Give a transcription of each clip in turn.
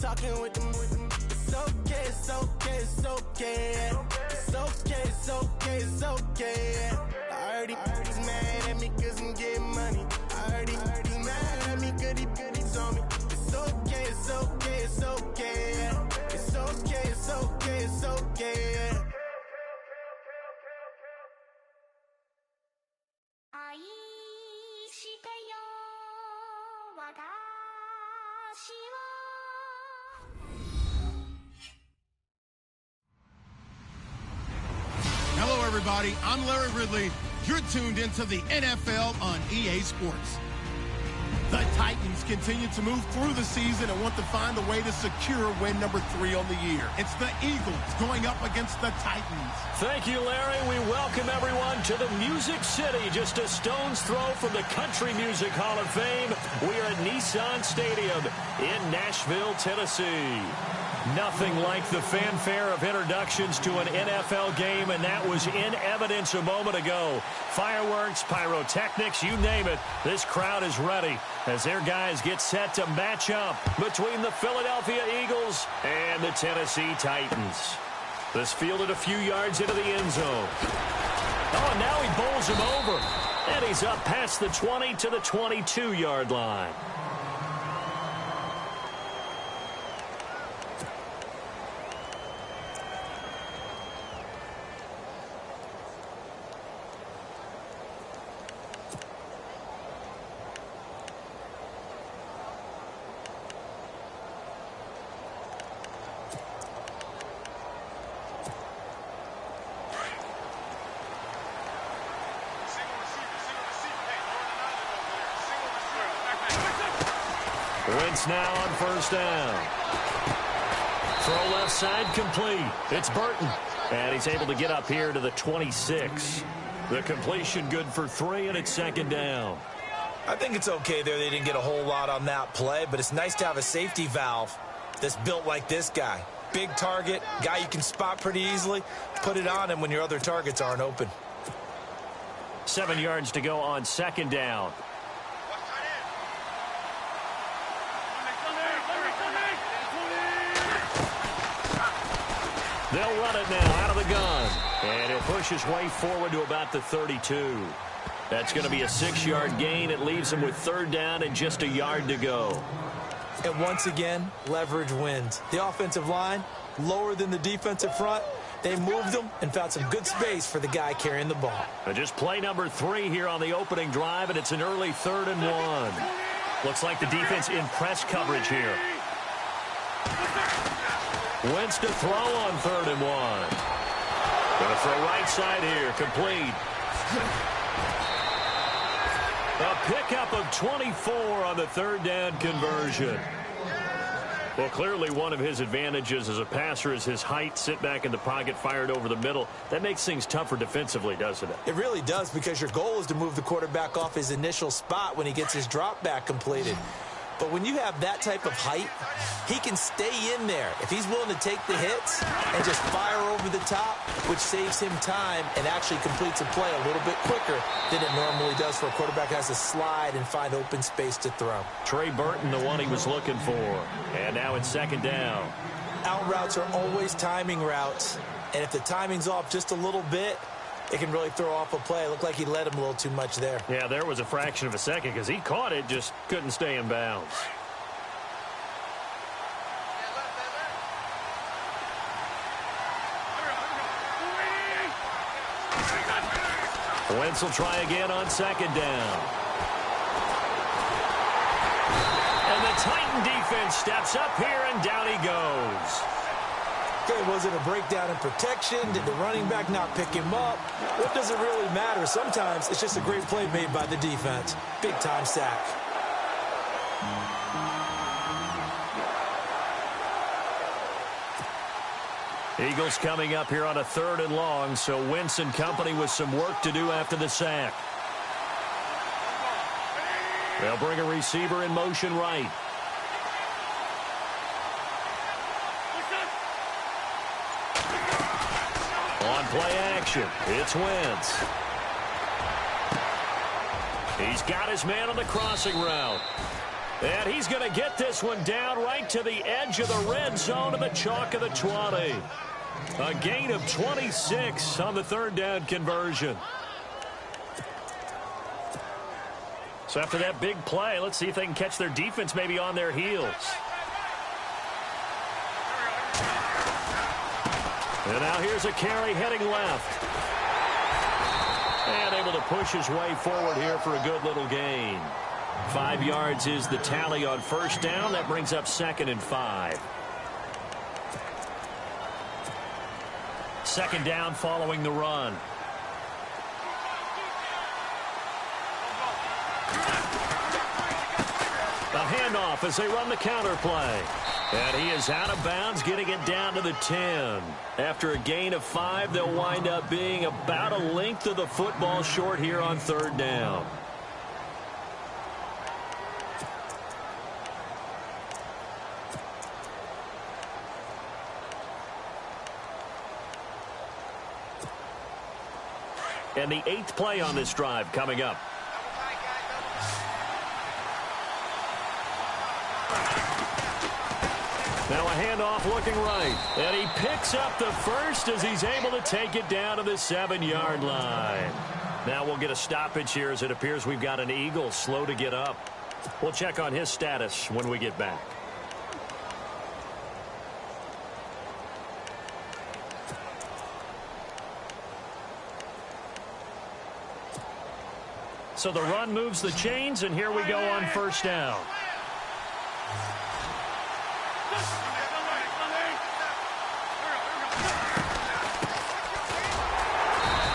talking with them. It's okay, it's okay, it's okay. It's okay, it's okay, it's okay. I heard he's mad at me cause I'm getting money. I heard he's mad at me cause he's on me. It's okay, it's okay, it's okay. It's okay, it's okay, it's okay. Hello, everybody. I'm Larry Ridley. You're tuned into the NFL on EA Sports. The Titans continue to move through the season and want to find a way to secure win number 3 on the year. It's the Eagles going up against the Titans. Thank you, Larry. We welcome everyone to the Music City, just a stone's throw from the Country Music Hall of Fame. We are at Nissan Stadium in Nashville, Tennessee. Nothing like the fanfare of introductions to an NFL game, and that was in evidence a moment ago. Fireworks, pyrotechnics, you name it. This crowd is ready as their guys get set to match up between the Philadelphia Eagles and the Tennessee Titans. This fielded a few yards into the end zone. Oh, and now he bowls him over. And he's up past the 20 to the 22-yard line. Wentz now on first down. Throw left side complete. It's Burton. And he's able to get up here to the 26. The completion good for 3, and it's second down. I think it's okay there. They didn't get a whole lot on that play, but it's nice to have a safety valve that's built like this guy. Big target, guy you can spot pretty easily. Put it on him when your other targets aren't open. 7 yards to go on second down. They'll run it now out of the gun. And he'll push his way forward to about the 32. That's going to be a 6-yard gain. It leaves him with third down and just a yard to go. And once again, leverage wins. The offensive line, lower than the defensive front. They moved them and found some good space for the guy carrying the ball. Just play number 3 here on the opening drive, and it's an early 3rd and 1. Looks like the defense in press coverage here. Wentz to throw on 3rd and 1. Going to throw right side here, complete. A pickup of 24 on the third down conversion. Well, clearly one of his advantages as a passer is his height. Sit back in the pocket, fired over the middle. That makes things tougher defensively, doesn't it? It really does, because your goal is to move the quarterback off his initial spot when he gets his drop back completed. But when you have that type of height, he can stay in there if he's willing to take the hits and just fire over the top, which saves him time and actually completes a play a little bit quicker than it normally does for a quarterback who has to slide and find open space to throw. Trey Burton, the one he was looking for. And now it's second down. Out routes are always timing routes, and if the timing's off just a little bit, it can really throw off a play. It looked like he led him a little too much there. Yeah, there was a fraction of a second because he caught it, just couldn't stay in bounds. Wentz will try again on second down. And the Titan defense steps up here, and down he goes. Okay, was it a breakdown in protection? Did the running back not pick him up? What does it really matter? Sometimes it's just a great play made by the defense. Big-time sack. Eagles coming up here on a 3rd and long, so Wentz and company with some work to do after the sack. They'll bring a receiver in motion right. On play action, it's Wentz. He's got his man on the crossing route. And he's going to get this one down right to the edge of the red zone of the chalk of the 20. A gain of 26 on the third down conversion. So after that big play, let's see if they can catch their defense maybe on their heels. And now here's a carry heading left. And able to push his way forward here for a good little gain. 5 yards is the tally on first down. That brings up 2nd and 5. Second down following the run. A handoff as they run the counter play. And he is out of bounds, getting it down to the 10. After a gain of 5, they'll wind up being about a length of the football short here on third down. And the 8th play on this drive coming up. Now a handoff looking right. And he picks up the first as he's able to take it down to the 7-yard line. Now we'll get a stoppage here as it appears we've got an Eagle slow to get up. We'll check on his status when we get back. So the run moves the chains, and here we go on first down.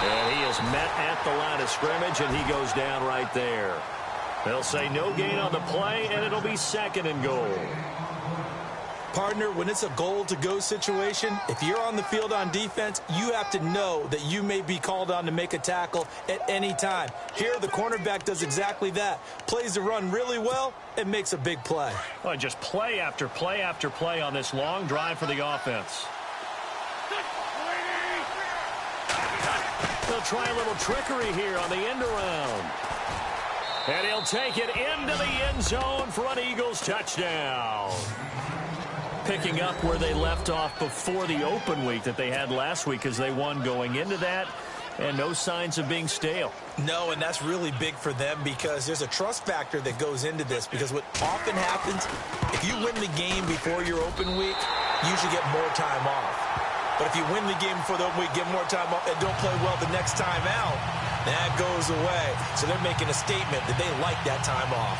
And he is met at the line of scrimmage, and he goes down right there. They'll say no gain on the play, and it'll be 2nd and goal. Partner, when it's a goal-to-go situation, if you're on the field on defense, you have to know that you may be called on to make a tackle at any time. Here, the cornerback does exactly that. Plays the run really well and makes a big play. Well, just play after play after play on this long drive for the offense. They'll try a little trickery here on the end around. And he'll take it into the end zone for an Eagles touchdown. Picking up where they left off before the open week that they had last week as they won going into that, and no signs of being stale. No, and that's really big for them because there's a trust factor that goes into this, because what often happens, if you win the game before your open week, you usually get more time off. But if you win the game before the open week, get more time off, and don't play well the next time out, that goes away. So they're making a statement that they like that time off.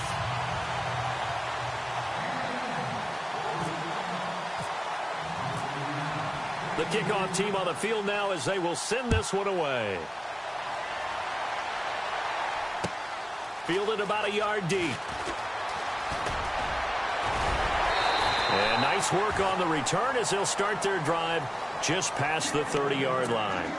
The kickoff team on the field now as they will send this one away. Fielded about a yard deep. And nice work on the return as they'll start their drive just past the 30-yard line.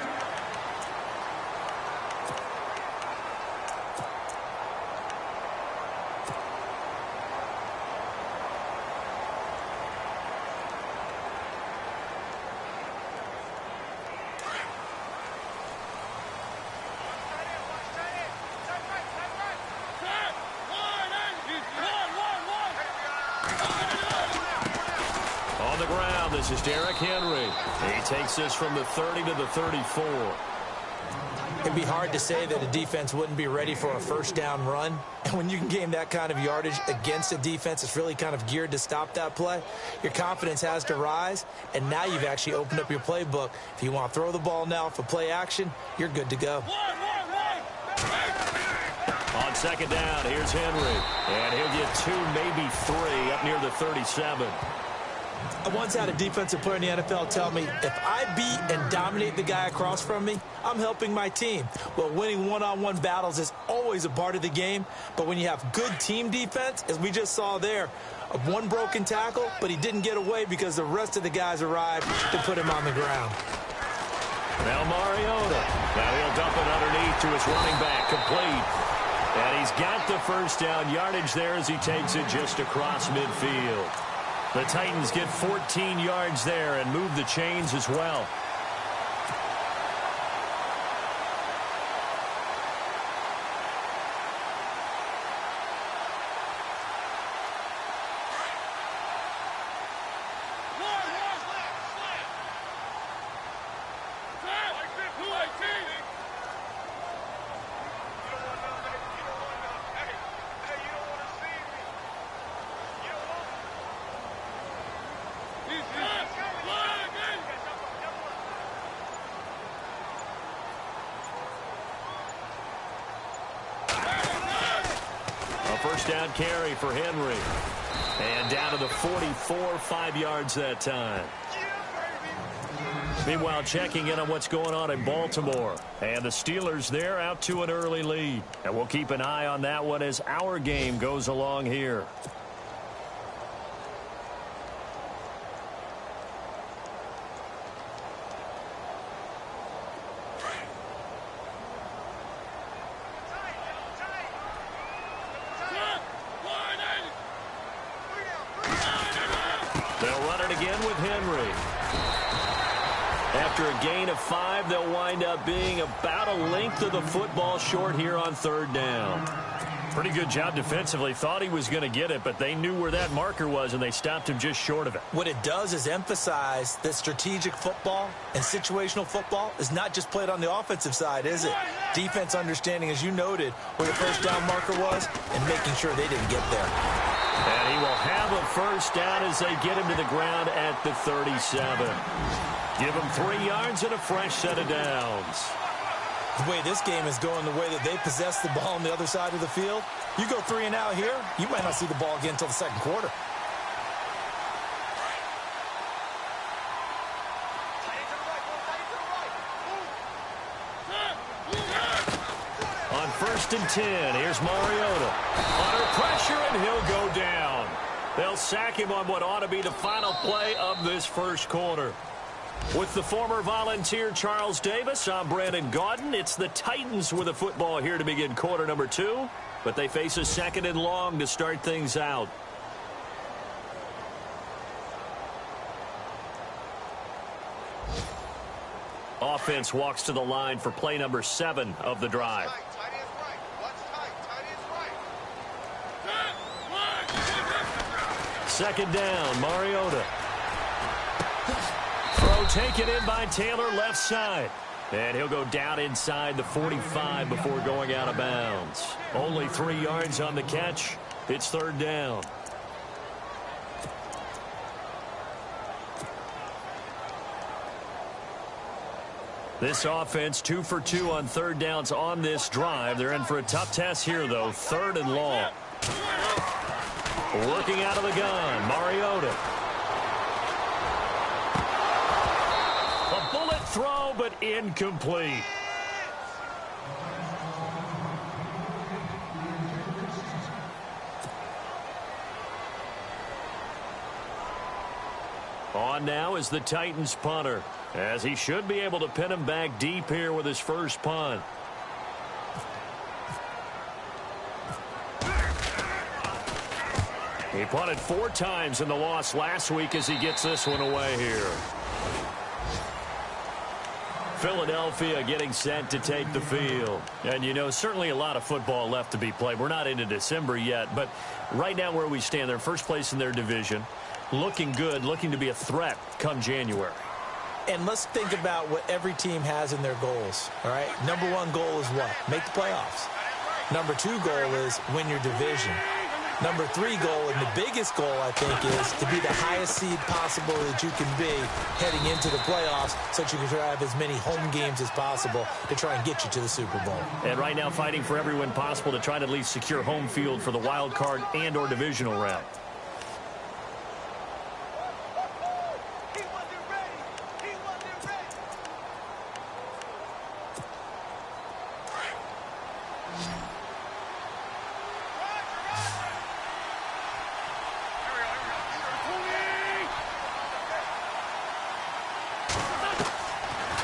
This is Derrick Henry. He takes this from the 30 to the 34. It'd be hard to say that a defense wouldn't be ready for a first down run. And when you can gain that kind of yardage against a defense that's really kind of geared to stop that play, your confidence has to rise. And now you've actually opened up your playbook. If you want to throw the ball now for play action, you're good to go. On second down, here's Henry. And he'll get 2, maybe 3 up near the 37. I once had a defensive player in the NFL tell me, if I beat and dominate the guy across from me, I'm helping my team. Well, winning one-on-one battles is always a part of the game, but when you have good team defense, as we just saw there, one broken tackle, but he didn't get away because the rest of the guys arrived to put him on the ground. Now Mariota. Now he'll dump it underneath to his running back, complete. And he's got the first down yardage there as he takes it just across midfield. The Titans get 14 yards there and move the chains as well. first down carry for Henry. And down to the 44, 5 yards that time. Meanwhile, checking in on what's going on in Baltimore. And the Steelers, they're out to an early lead. And we'll keep an eye on that one as our game goes along here. They'll run it again with Henry. After a gain of 5, they'll wind up being about a length of the football short here on third down. Pretty good job defensively. Thought he was going to get it, but they knew where that marker was, and they stopped him just short of it. What it does is emphasize that strategic football and situational football is not just played on the offensive side, is it? Defense understanding, as you noted, where the first down marker was and making sure they didn't get there. And he will have a first down as they get him to the ground at the 37. Give him 3 yards and a fresh set of downs. The way this game is going, the way that they possess the ball on the other side of the field, you go 3 and out here, you might not see the ball again until the second quarter. On 1st and 10, here's Mariota. Under pressure, and he'll go down. They'll sack him on what ought to be the final play of this first quarter. With the former Volunteer Charles Davis, I'm Brandon Gaudin. It's the Titans with the football here to begin quarter number 2, but they face a 2nd and long to start things out. Offense walks to the line for play number 7 of the drive. Second down, Mariota. Throw taken in by Taylor left side. And he'll go down inside the 45 before going out of bounds. Only 3 yards on the catch. It's third down. This offense 2 for 2 on third downs on this drive. They're in for a tough test here, though. 3rd and long. Working out of the gun, Mariota. A bullet throw, but incomplete. On now is the Titans punter, as he should be able to pin him back deep here with his first punt. He punted 4 times in the loss last week as he gets this one away here. Philadelphia getting set to take the field. And, you know, certainly a lot of football left to be played. We're not into December yet, but right now where we stand, they're first place in their division. Looking good, looking to be a threat come January. And let's think about what every team has in their goals, all right? Number 1 goal is what? Make the playoffs. Number 2 goal is win your division. Number 3 goal, and the biggest goal, I think, is to be the highest seed possible that you can be heading into the playoffs so that you can have as many home games as possible to try and get you to the Super Bowl. And right now fighting for every win possible to try to at least secure home field for the wild card and or divisional round.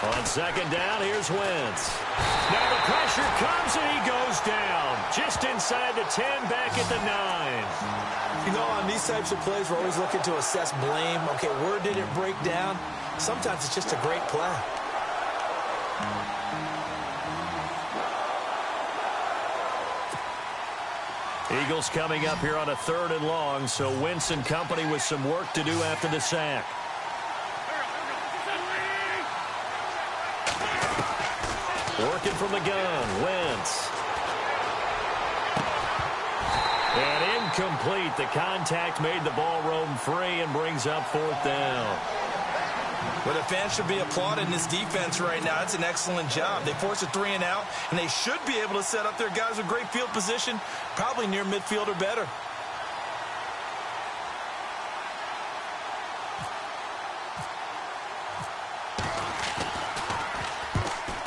On second down, here's Wentz. Now the pressure comes and he goes down. Just inside the 10, back at the 9. You know, on these types of plays, we're always looking to assess blame. Okay, where did it break down? Sometimes it's just a great play. Eagles coming up here on a 3rd and long, so Wentz and company with some work to do after the sack. Working from the gun, Wentz. And incomplete. The contact made the ball roam free and brings up 4th down. Well, the fans should be applauding this defense right now. It's an excellent job. They force a 3 and out, and they should be able to set up their guys with great field position, probably near midfield or better.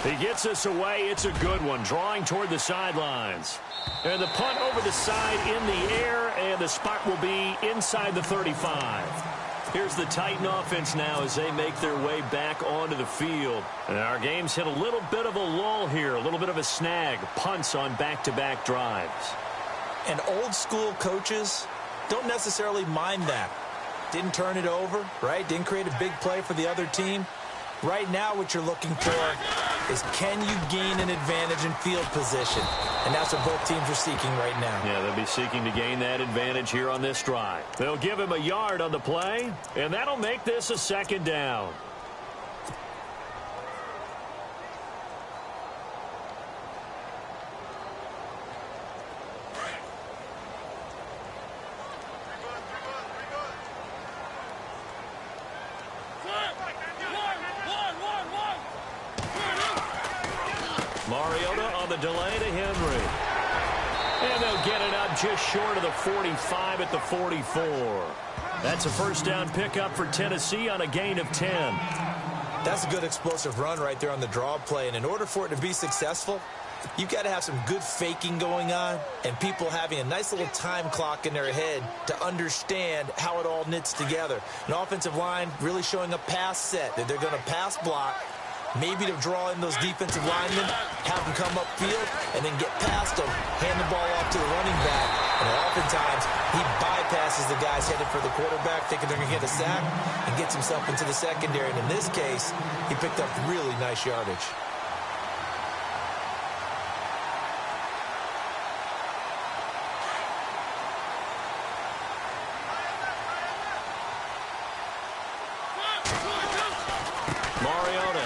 He gets us away. It's a good one, drawing toward the sidelines. And the punt over the side in the air, and the spot will be inside the 35. Here's the Titan offense now as they make their way back onto the field. And our game's hit a little bit of a lull here, a little bit of a snag. Punts on back-to-back drives. And old-school coaches don't necessarily mind that. Didn't turn it over, right? Didn't create a big play for the other team. Right now, what you're looking for is, can you gain an advantage in field position? And that's what both teams are seeking right now. Yeah, they'll be seeking to gain that advantage here on this drive. They'll give him a yard on the play, and that'll make this a 2nd down. Mariota on the delay to Henry. And they'll get it up just short of the 45 at the 44. That's a 1st down pickup for Tennessee on a gain of 10. That's a good explosive run right there on the draw play. And in order for it to be successful, you've got to have some good faking going on and people having a nice little time clock in their head to understand how it all knits together. An offensive line really showing a pass set that they're going to pass block, maybe to draw in those defensive linemen, have them come upfield, and then get past them, hand the ball off to the running back, and oftentimes he bypasses the guys headed for the quarterback, thinking they're going to get a sack, and gets himself into the secondary. And in this case, he picked up really nice yardage.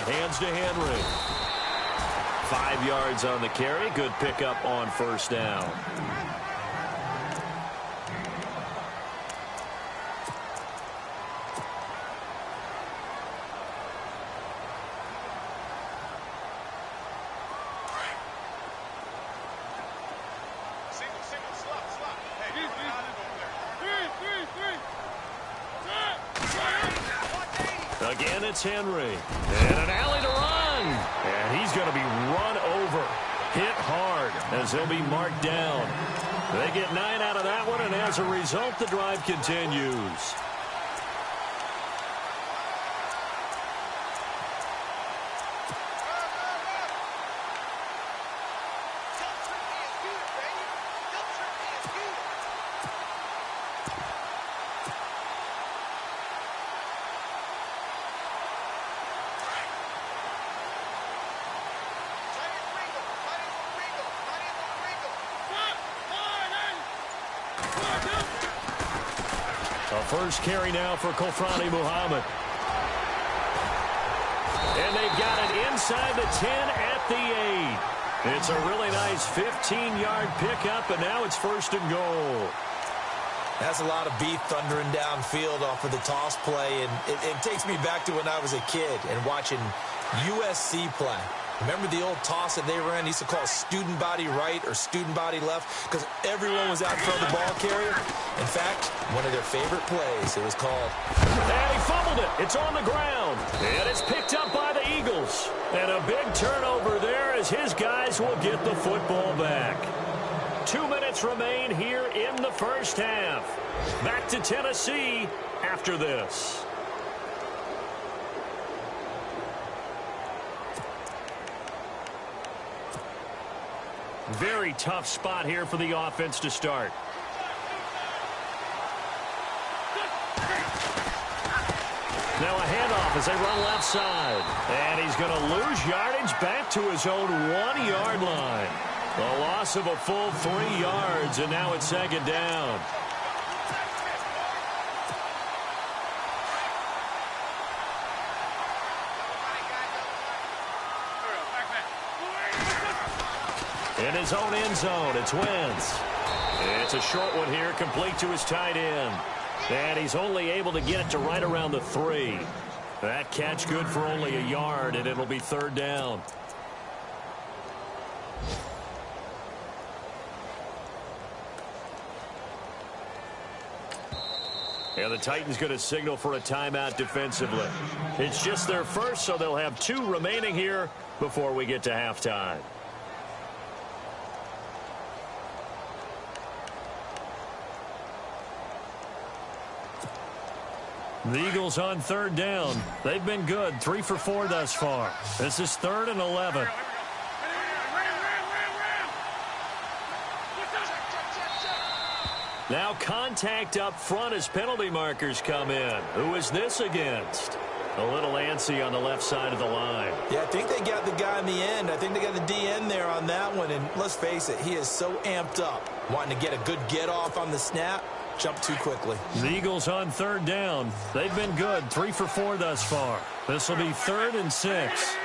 Hands to Henry. 5 yards on the carry. Good pickup on 1st down. Again, it's Henry. And an alley to run. And he's going to be run over. Hit hard as he'll be marked down. They get 9 out of that one, and as a result, the drive continues. A 1st carry now for Kofrani Muhammad. And they've got it inside the 10 at the 8. It's a really nice 15-yard pickup, and now it's 1st and goal. That's a lot of beef thundering downfield off of the toss play, and it takes me back to when I was a kid and watching USC play. Remember the old toss that they ran? They used to call student body right or student body left because everyone was out in front of the ball carrier. In fact, one of their favorite plays, it was called. And he fumbled it. It's on the ground. And it's picked up by the Eagles. And a big turnover there as his guys will get the football back. 2 minutes remain here in the 1st half. Back to Tennessee after this. Very tough spot here for the offense to start. Now a handoff as they run left side. And he's going to lose yardage back to his own 1-yard line. A loss of a full 3 yards, and now it's 2nd down. In his own end zone, it's Wentz. It's a short one here, complete to his tight end. And he's only able to get it to right around the 3. That catch good for only a yard, and it'll be third down. And the Titans going to signal for a timeout defensively. It's just their first, so they'll have 2 remaining here before we get to halftime. The Eagles on third down. They've been good, 3 for 4 thus far. This is 3rd and 11. Now contact up front as penalty markers come in. Who is this against? A little antsy on the left side of the line. Yeah, I think they got the guy in the end. I think they got the DN there on that one. And let's face it, he is so amped up, wanting to get a good get off on the snap. Jump too quickly. The Eagles on third down. They've been good, 3 for 4 thus far. This will be 3rd and 6.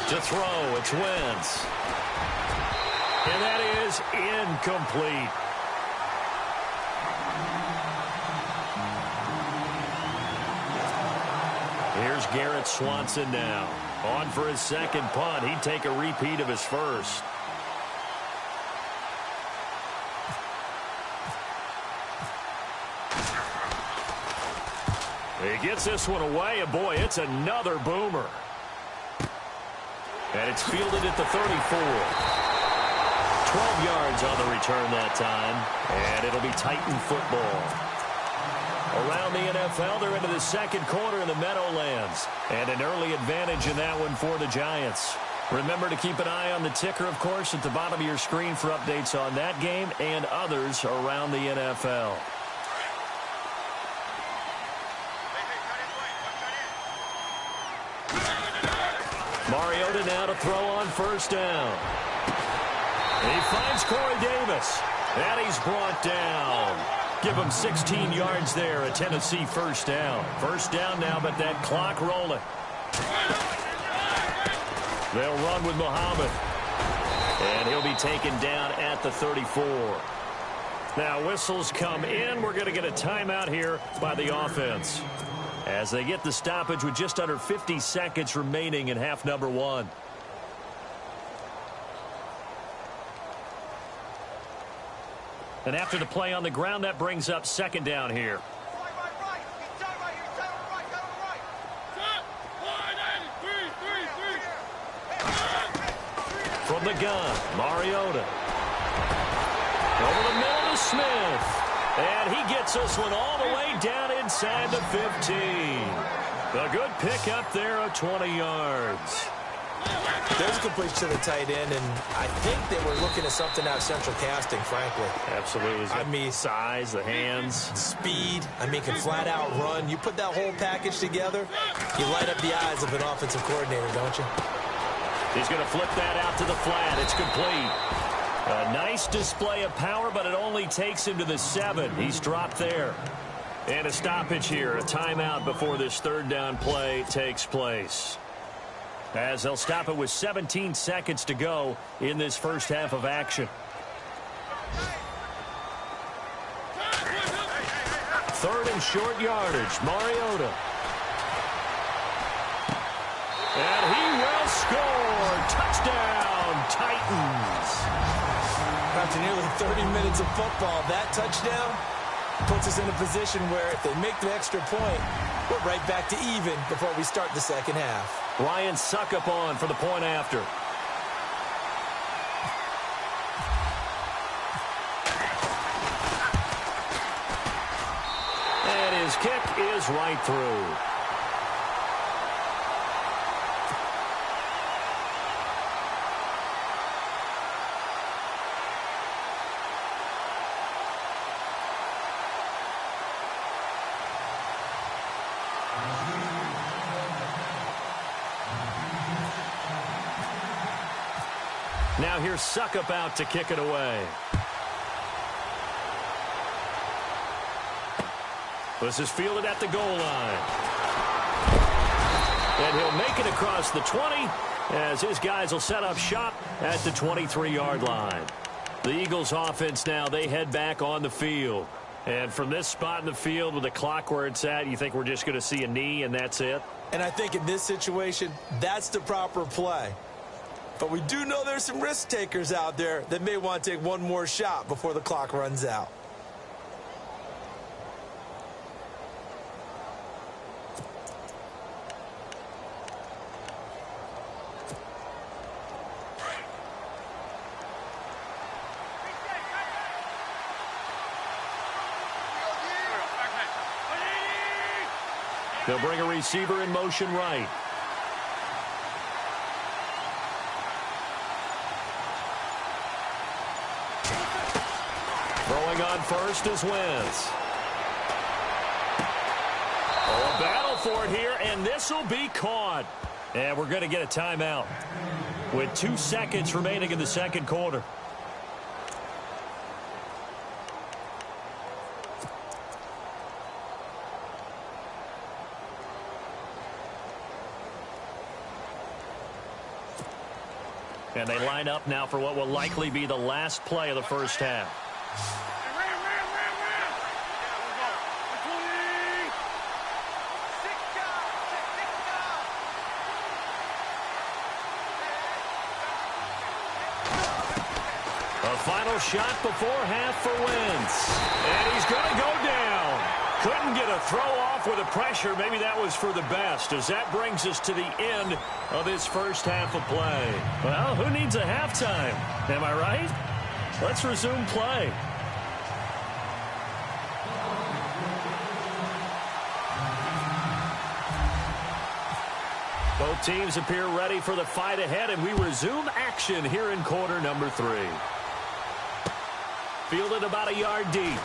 To throw, it's Wentz. And that is incomplete. Here's Garrett Swanson now. On for his second punt. He'd take a repeat of his first. He gets this one away, and boy, it's another boomer. And it's fielded at the 34. 12 yards on the return that time, and it'll be Titan football. Around the NFL, they're into the second quarter in the Meadowlands, and an early advantage in that one for the Giants. Remember to keep an eye on the ticker, of course, at the bottom of your screen for updates on that game and others around the NFL. Mariota now to throw on first down. He finds Corey Davis, and he's brought down. Give him 16 yards there, a Tennessee first down. First down now, but that clock rolling. They'll run with Muhammad, and he'll be taken down at the 34. Now whistles come in. We're going to get a timeout here by the offense as they get the stoppage with just under 50 seconds remaining in half number 1. And after the play on the ground, that brings up second down here. From the gun, Mariota. Over the middle to Smith. And he gets this one all the way down inside the 15. A good pick up there of 20 yards. There's a completion to the tight end, and I think they were looking at something out of central casting, frankly. Absolutely. I mean, size, the hands. Speed. I mean, can flat out run. You put that whole package together, you light up the eyes of an offensive coordinator, don't you? He's going to flip that out to the flat. It's complete. A nice display of power, but it only takes him to the 7. He's dropped there. And a stoppage here, a timeout before this third down play takes place. As they'll stop it with 17 seconds to go in this first half of action. Third and short yardage, Mariota. And he will score. Touchdown, Titans. After nearly 30 minutes of football, that touchdown puts us in a position where if they make the extra point, we're right back to even before we start the second half. Ryan Suckup on for the point after. And his kick is right through. Now here's Suckup out to kick it away. This is fielded at the goal line. And he'll make it across the 20 as his guys will set up shop at the 23-yard line. The Eagles offense now, they head back on the field. And from this spot in the field with the clock where it's at, you think we're just going to see a knee and that's it? And I think in this situation, that's the proper play. But we do know there's some risk takers out there that may want to take one more shot before the clock runs out. They'll bring a receiver in motion right. Throwing on first is Wentz. Oh, a battle for it here, and this will be caught. And we're going to get a timeout with 2 seconds remaining in the second quarter. And they line up now for what will likely be the last play of the first half. A final shot before half for Wentz. And he's going to go down. Couldn't get a throw off with the pressure. Maybe that was for the best, as that brings us to the end of this first half of play. Well, who needs a halftime? Am I right? Let's resume play. Both teams appear ready for the fight ahead, and we resume action here in quarter number 3. Fielded about a yard deep.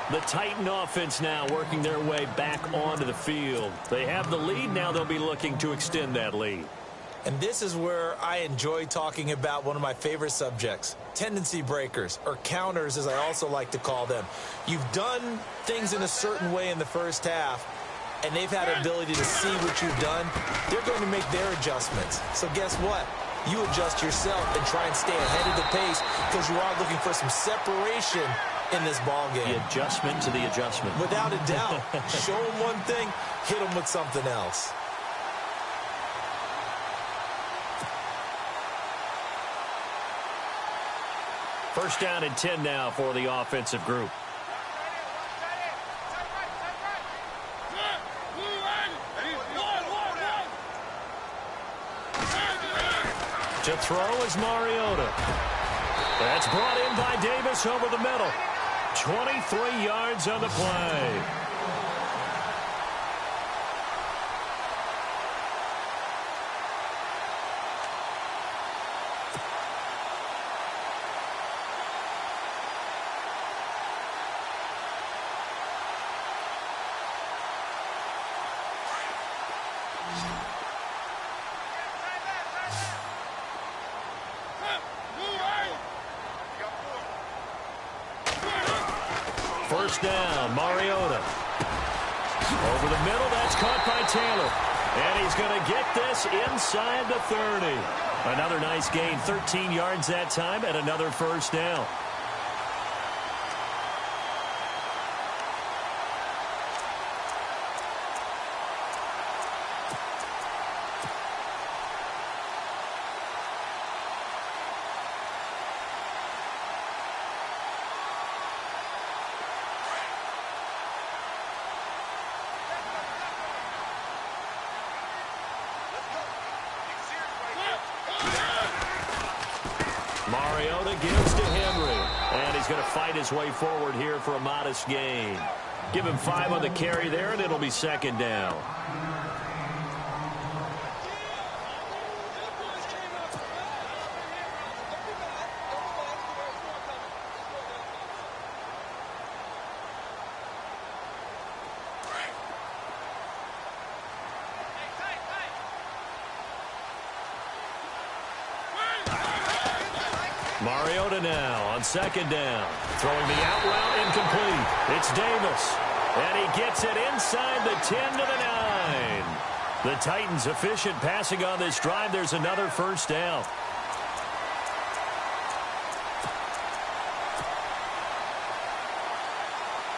The Titan offense now working their way back onto the field. They have the lead. Now they'll be looking to extend that lead. And this is where I enjoy talking about one of my favorite subjects, tendency breakers, or counters as I also like to call them. You've done things in a certain way in the first half, and they've had an ability to see what you've done. They're going to make their adjustments. So guess what? You adjust yourself and try and stay ahead of the pace, because you are looking for some separation in this ball game. The adjustment to the adjustment. Without a doubt. Show them one thing, hit them with something else. First down and 10 now for the offensive group. To throw is Mariota. That's brought in by Davis over the middle. 23 yards on the play. First down, Mariota. Over the middle, that's caught by Taylor. And he's going to get this inside the 30. Another nice gain, 13 yards that time, and another first down. Mariota gives to Henry. And he's going to fight his way forward here for a modest gain. Give him 5 on the carry there, and it'll be second down. Mariota now on second down. Throwing the out route incomplete. It's Davis. And he gets it inside the 10 to the 9. The Titans efficient passing on this drive. There's another first down.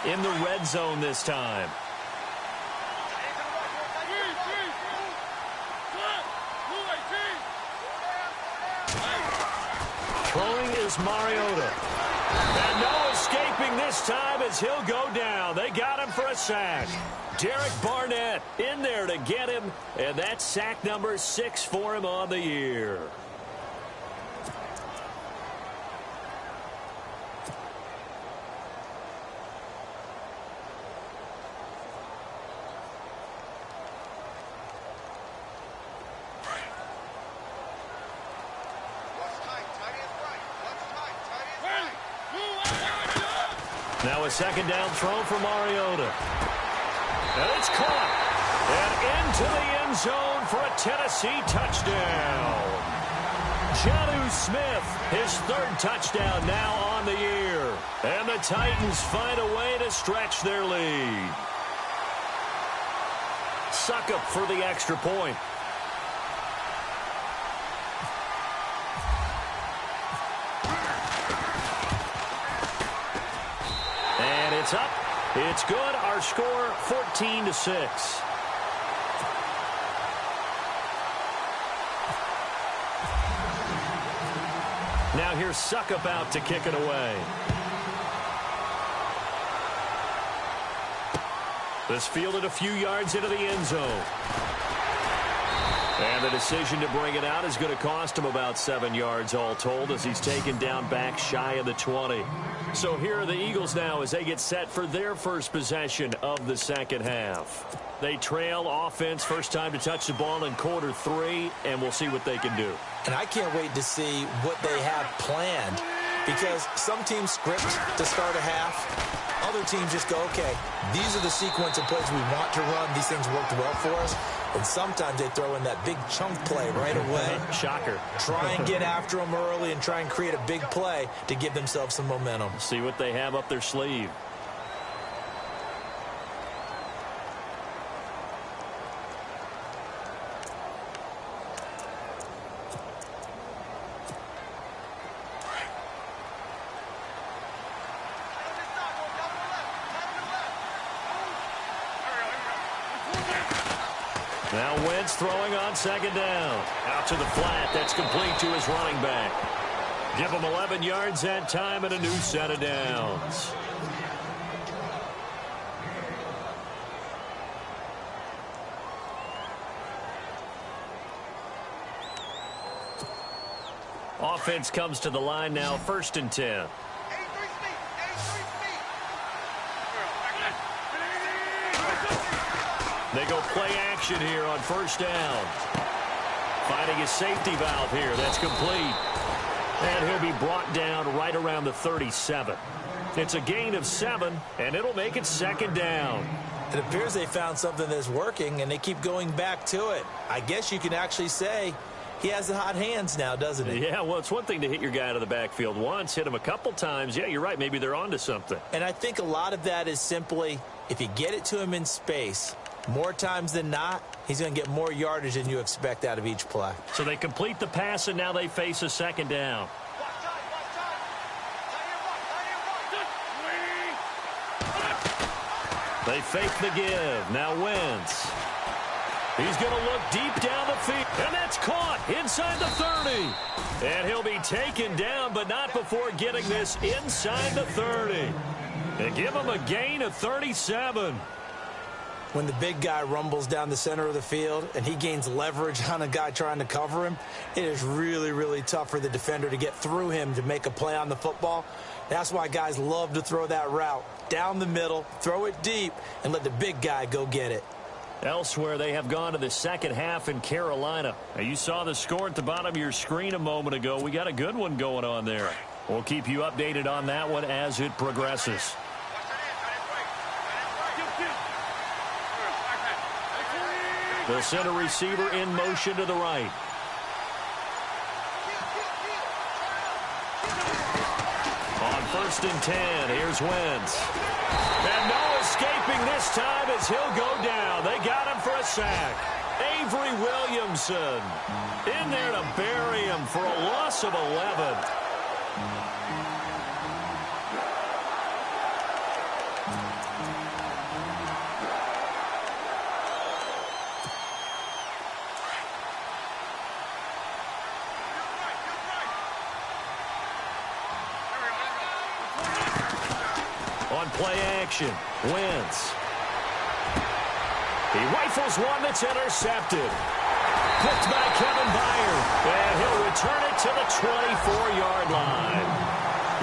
in the red zone this time. Throwing is Mariota. And no escaping this time as he'll go down. They got him for a sack. Derek Barnett in there to get him, and that's sack number 6 for him on the year. Now a second down throw for Mariota. And it's caught. And into the end zone for a Tennessee touchdown. Jonnu Smith, his 3rd touchdown now on the year. And the Titans find a way to stretch their lead. Suckup for the extra point. And it's up. It's good. Our score 14-6. Now here's Suckup out to kick it away. This fielded a few yards into the end zone. And the decision to bring it out is going to cost him about 7 yards all told as he's taken down back shy of the 20. So here are the Eagles now as they get set for their first possession of the second half. They trail offense, first time to touch the ball in quarter 3, and we'll see what they can do. And I can't wait to see what they have planned, because some teams script to start a half. Other teams just go, okay, these are the sequence of plays we want to run. These things worked well for us. And sometimes they throw in that big chunk play right away. Shocker. Try and get after them early and try and create a big play to give themselves some momentum. See what they have up their sleeve. Now Wentz throwing on second down. Out to the flat. That's complete to his running back. Give him 11 yards that time and a new set of downs. Offense comes to the line now, 1st and 10. They go play action here on 1st down. Finding his safety valve here. That's complete. And he'll be brought down right around the 37. It's a gain of 7, and it'll make it 2nd down. It appears they found something that's working, and they keep going back to it. I guess you can actually say he has the hot hands now, doesn't he? Yeah, well, it's one thing to hit your guy out of the backfield once, hit him a couple times. Yeah, you're right. Maybe they're onto something. And I think a lot of that is simply if you get it to him in space, more times than not, he's going to get more yardage than you expect out of each play. So they complete the pass, and now they face a 2nd down. They fake the give. Now Wentz. He's going to look deep down the field. And that's caught inside the 30. And he'll be taken down, but not before getting this inside the 30. They give him a gain of 37. When the big guy rumbles down the center of the field and he gains leverage on a guy trying to cover him, it is really, really tough for the defender to get through him to make a play on the football. That's why guys love to throw that route down the middle, throw it deep, and let the big guy go get it. Elsewhere, they have gone to the second half in Carolina. Now, you saw the score at the bottom of your screen a moment ago. We got a good one going on there. We'll keep you updated on that one as it progresses. They'll send a receiver in motion to the right. On 1st and 10, here's Wentz. And no escaping this time as he'll go down. They got him for a sack. Avery Williamson in there to bury him for a loss of 11. On play action, Wentz. He rifles one that's intercepted. Picked by Kevin Byard. And he'll return it to the 24-yard line.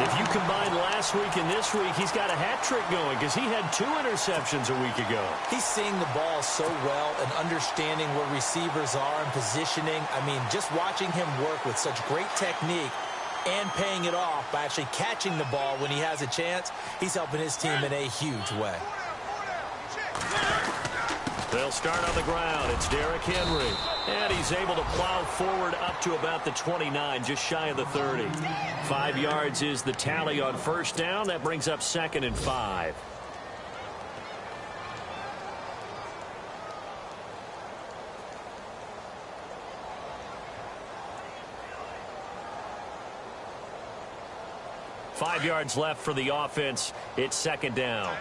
If you combine last week and this week, he's got a hat trick going because he had 2 interceptions a week ago. He's seeing the ball so well and understanding where receivers are and positioning. I mean, just watching him work with such great technique and paying it off by actually catching the ball when he has a chance, he's helping his team in a huge way. They'll start on the ground. It's Derrick Henry. And he's able to plow forward up to about the 29, just shy of the 30. 5 yards is the tally on first down. That brings up 2nd and 5. Five yards left for the offense. It's 2nd down.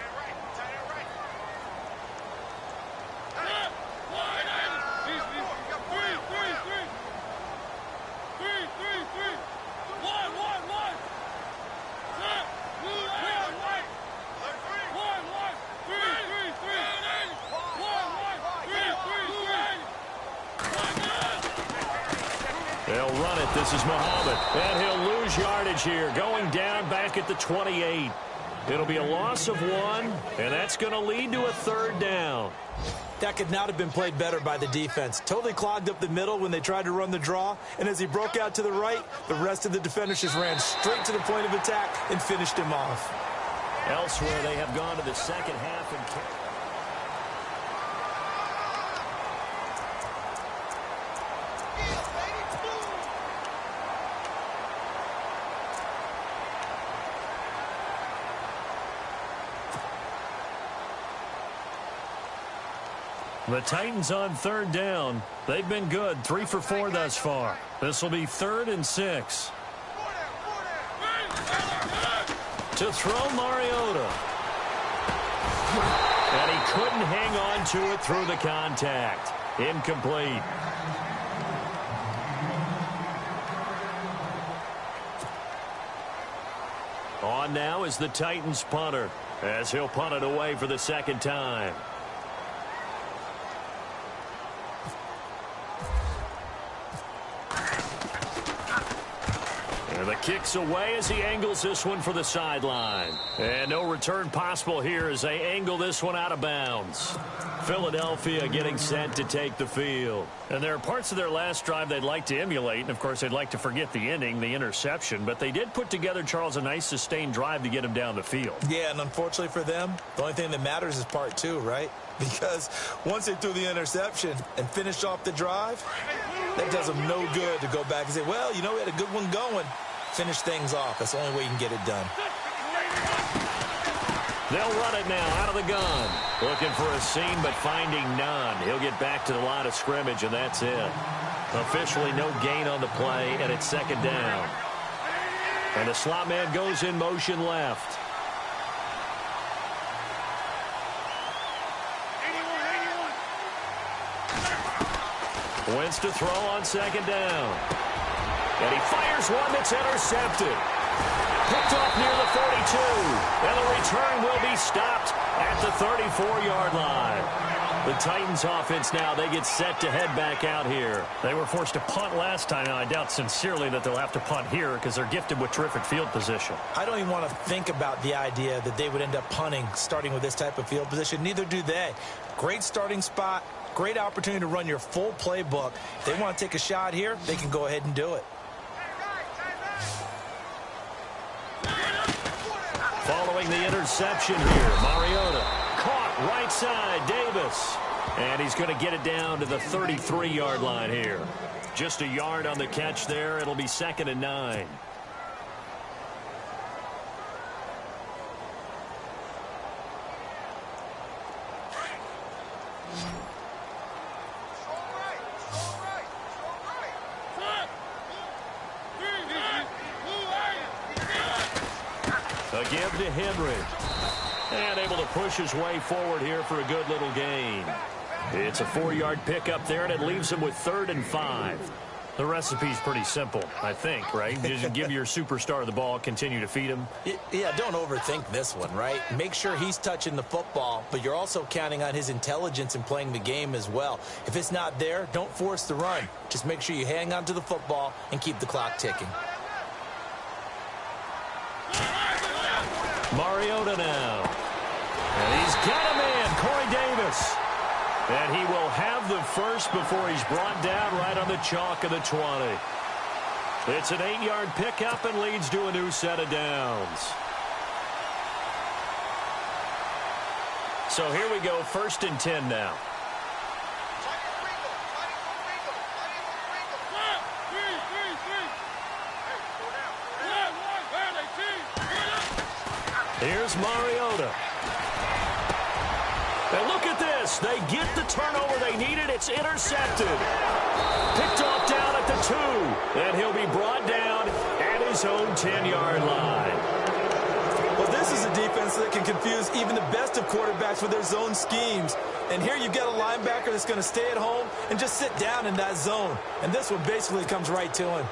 They'll run it. This is Muhammad. And he'll lose yardage here. Going down back at the 28. It'll be a loss of 1, and that's going to lead to a 3rd down. That could not have been played better by the defense. Totally clogged up the middle when they tried to run the draw. And as he broke out to the right, the rest of the defenders just ran straight to the point of attack and finished him off. Elsewhere, they have gone to the second half and the Titans on 3rd down. They've been good, 3 for 4 thus far. This will be 3rd and 6. To throw Mariota. And he couldn't hang on to it through the contact. Incomplete. On now is the Titans punter, as he'll punt it away for the 2nd time. The kick's away as he angles this one for the sideline. And no return possible here as they angle this one out of bounds. Philadelphia getting set to take the field. And there are parts of their last drive they'd like to emulate. And, of course, they'd like to forget the ending, the interception. But they did put together, Charles, a nice sustained drive to get him down the field. Yeah, and unfortunately for them, the only thing that matters is part 2, right? Because once they threw the interception and finished off the drive, that does them no good to go back and say, well, you know, we had a good one going. Finish things off. That's the only way you can get it done. They'll run it now out of the gun. Looking for a seam, but finding none. He'll get back to the line of scrimmage, and that's it. Officially no gain on the play, and it's 2nd down. And the slot man goes in motion left. Wentz to throw on 2nd down. And he fires one that's intercepted. Picked off near the 42. And the return will be stopped at the 34-yard line. The Titans offense now, they get set to head back out here. They were forced to punt last time. Now, I doubt sincerely that they'll have to punt here because they're gifted with terrific field position. I don't even want to think about the idea that they would end up punting starting with this type of field position. Neither do they. Great starting spot. Great opportunity to run your full playbook. If they want to take a shot here, they can go ahead and do it. Following the interception here, Mariota caught right side, Davis. And he's going to get it down to the 33-yard line here. Just a yard on the catch there. It'll be 2nd and 9. A give to Henry. And able to push his way forward here for a good little gain. It's a 4-yard pickup there, and it leaves him with 3rd and 5. The recipe's pretty simple, I think, right? You just give your superstar the ball, continue to feed him. Yeah, don't overthink this one, right? Make sure he's touching the football, but you're also counting on his intelligence in playing the game as well. If it's not there, don't force the run. Just make sure you hang on to the football and keep the clock ticking. Mariota now. And he's got a man, Corey Davis. And he will have the first before he's brought down right on the chalk of the 20. It's an 8-yard pickup and leads to a new set of downs. So here we go, 1st and 10 now. Here's Mariota. And look at this. They get the turnover they needed. It's intercepted. Picked off down at the 2. And he'll be brought down at his own 10-yard line. Well, this is a defense that can confuse even the best of quarterbacks with their zone schemes. And here you've got a linebacker that's going to stay at home and just sit down in that zone. And this one basically comes right to him.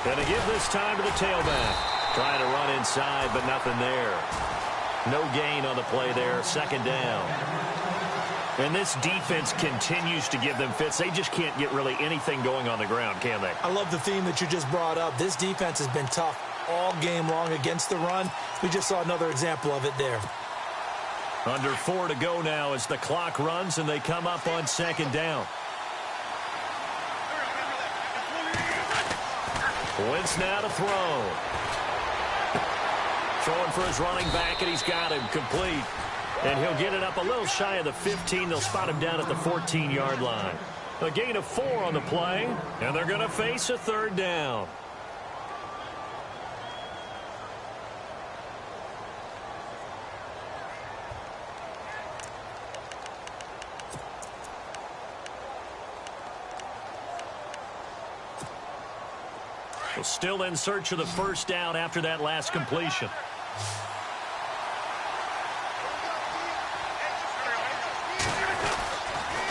Going to give this time to the tailback. Trying to run inside, but nothing there. No gain on the play there. 2nd down. And this defense continues to give them fits. They just can't get really anything going on the ground, can they? I love the theme that you just brought up. This defense has been tough all game long against the run. We just saw another example of it there. Under 4 to go now as the clock runs and they come up on 2nd down. Wentz now to throw. Throwing for his running back, and he's got him complete. And he'll get it up a little shy of the 15. They'll spot him down at the 14-yard line. A gain of 4 on the play, and they're going to face a 3rd down. Well, still in search of the 1st down after that last completion.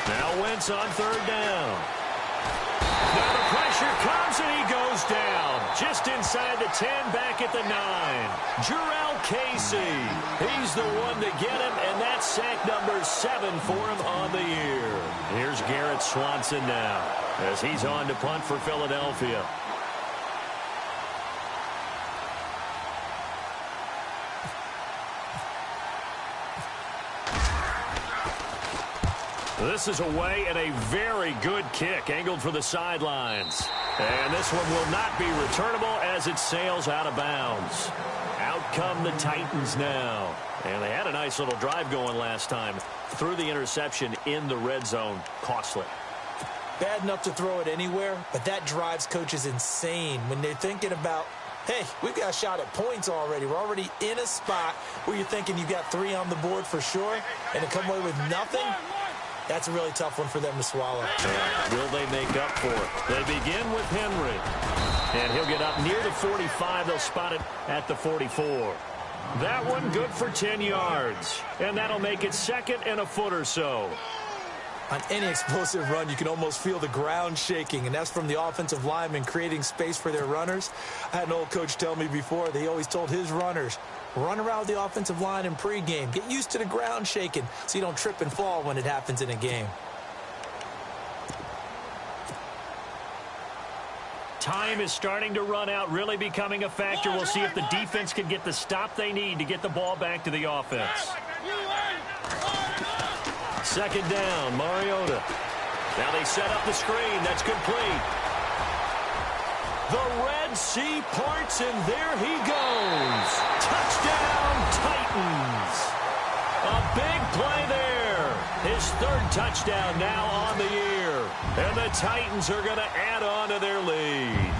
Now Wentz on 3rd down. Now the pressure comes and he goes down. Just inside the 10, back at the 9. Jurrell Casey. He's the one to get him, and that's sack number 7 for him on the year. Here's Garrett Swanson now as he's on to punt for Philadelphia. This is away and a very good kick angled for the sidelines. And this one will not be returnable as it sails out of bounds. Out come the Titans now. And they had a nice little drive going last time. Threw the interception in the red zone. Costly. Bad enough to throw it anywhere, but that drives coaches insane when they're thinking about, hey, we've got a shot at points already. We're already in a spot where you're thinking you've got 3 on the board for sure, and to come away with nothing, that's a really tough one for them to swallow. Yeah. Will they make up for it? They begin with Henry. And he'll get up near the 45. They'll spot it at the 44. That one good for 10 yards. And that'll make it 2nd and a foot or so. On any explosive run, you can almost feel the ground shaking, and that's from the offensive linemen creating space for their runners. I had an old coach tell me before that he always told his runners, run around the offensive line in pregame. Get used to the ground shaking so you don't trip and fall when it happens in a game. Time is starting to run out, really becoming a factor. We'll see if the defense can get the stop they need to get the ball back to the offense. 2nd down, Mariota. Now they set up the screen. That's complete. The Red Sea parts, and there he goes. Touchdown, Titans. A big play there. His 3rd touchdown now on the year. And the Titans are going to add on to their lead.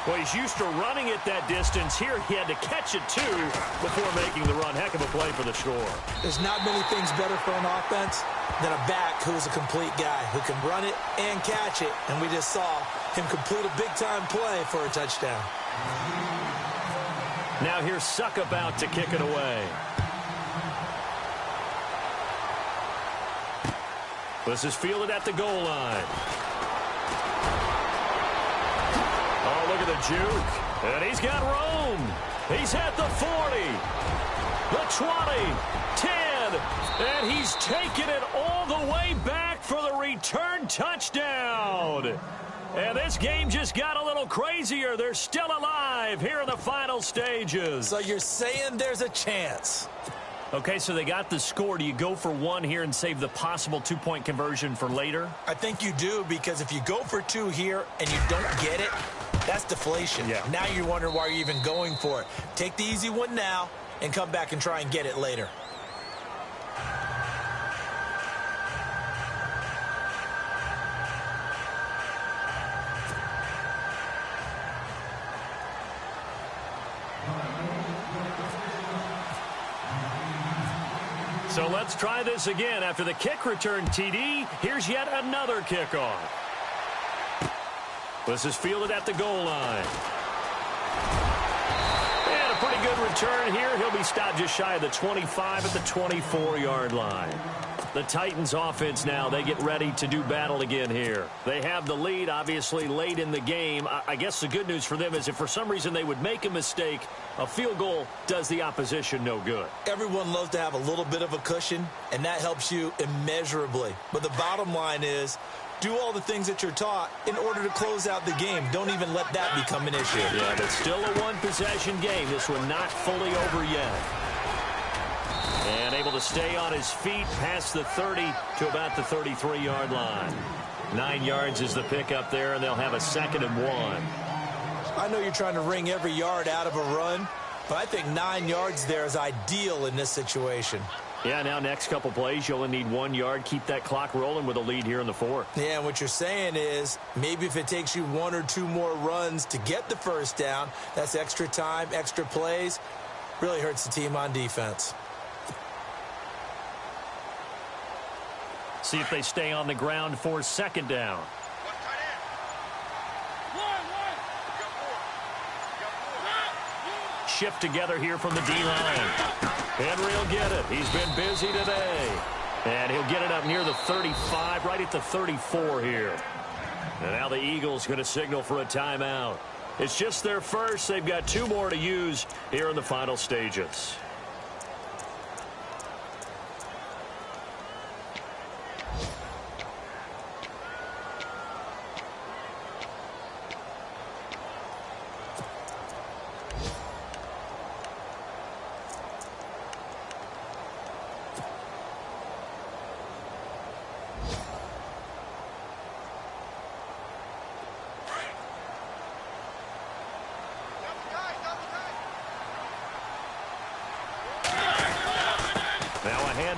Well, he's used to running it that distance. Here he had to catch it, too, before making the run. Heck of a play for the score. There's not many things better for an offense than a back who's a complete guy who can run it and catch it. And we just saw him complete a big-time play for a touchdown. Now here's Suck about to kick it away. This is fielded at the goal line. Oh, look at the juke. And he's got room. He's at the 40, the 20, 10, and he's taken it all the way back for the return touchdown. And this game just got a little crazier. They're still alive here in the final stages. So you're saying there's a chance? Okay, so they got the score. Do you go for one here and save the possible two-point conversion for later? I think you do, because if you go for two here and you don't get it, that's deflation. Yeah. Now you're wondering why you're even going for it. Take the easy one now and come back and try and get it later. So let's try this again. After the kick return TD, here's yet another kickoff. This is fielded at the goal line. And a pretty good return here. He'll be stopped just shy of the 25 at the 24-yard line. The Titans offense now, they get ready to do battle again here. They have the lead, obviously, late in the game. I guess the good news for them is if for some reason they would make a mistake, a field goal does the opposition no good. Everyone loves to have a little bit of a cushion, and that helps you immeasurably. But the bottom line is, do all the things that you're taught in order to close out the game. Don't even let that become an issue. Yeah, but still a one-possession game. This one not fully over yet. And able to stay on his feet past the 30 to about the 33-yard line. 9 yards is the pickup there, and they'll have a 2nd and 1. I know you're trying to wring every yard out of a run, but I think 9 yards there is ideal in this situation. Yeah, now next couple plays, you only need 1 yard. Keep that clock rolling with a lead here in the 4th. Yeah, and what you're saying is maybe if it takes you 1 or 2 more runs to get the first down, that's extra time, extra plays, really hurts the team on defense. See if they stay on the ground for 2nd down. Shift together here from the D-line. Henry will get it. He's been busy today. And he'll get it up near the 35, right at the 34 here. And now the Eagles going to signal for a timeout. It's just their first. They've got 2 more to use here in the final stages.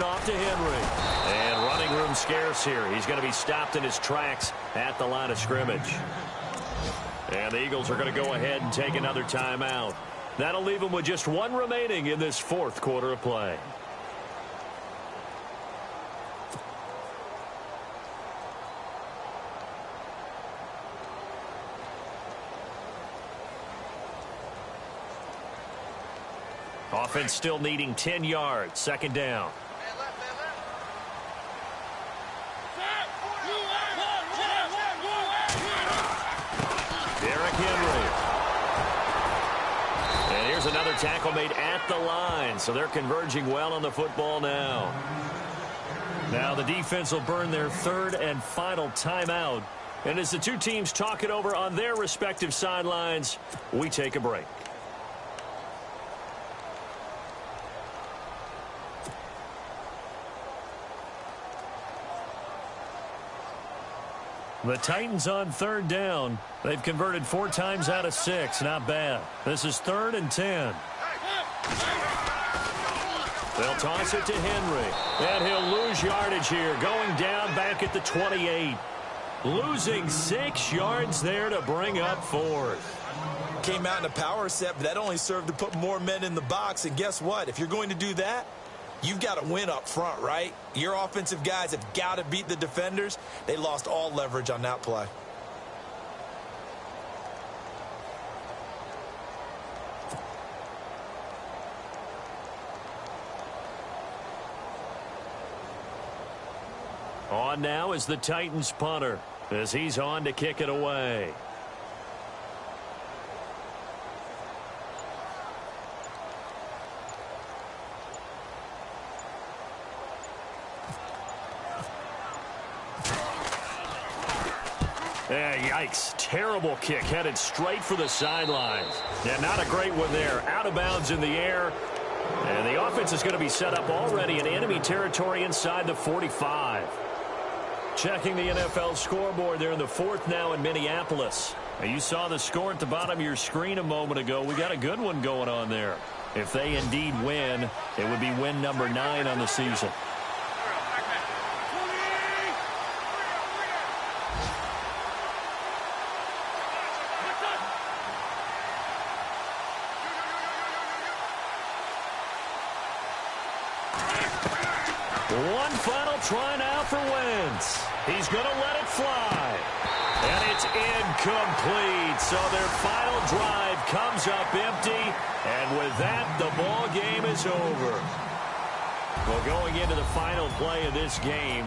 Off to Henry. And running room scarce here. He's going to be stopped in his tracks at the line of scrimmage. And the Eagles are going to go ahead and take another timeout. That'll leave them with just 1 remaining in this 4th quarter of play. Offense still needing 10 yards. 2nd down. Derrick Henry. And here's another tackle made at the line. So they're converging well on the football now. Now the defense will burn their 3rd and final timeout. And as the 2 teams talk it over on their respective sidelines, we take a break. The Titans on 3rd down. They've converted 4 times out of 6. Not bad. This is 3rd and 10. They'll toss it to Henry. And he'll lose yardage here. Going down back at the 28. Losing 6 yards there to bring up 4th. Came out in a power set, but that only served to put more men in the box. And guess what? If you're going to do that, you've got to win up front, right? Your offensive guys have got to beat the defenders. They lost all leverage on that play. On now is the Titans punter as he's on to kick it away. Yikes. Terrible kick headed straight for the sidelines. Yeah, not a great one there. Out of bounds in the air. And the offense is going to be set up already in enemy territory inside the 45. Checking the NFL scoreboard there in the fourth now in Minneapolis. Now, you saw the score at the bottom of your screen a moment ago. We got a good one going on there. If they indeed win, it would be win number 9 on the season. One final try now for Wentz. He's going to let it fly. And it's incomplete. So their final drive comes up empty. And with that, the ball game is over. Well, going into the final play of this game.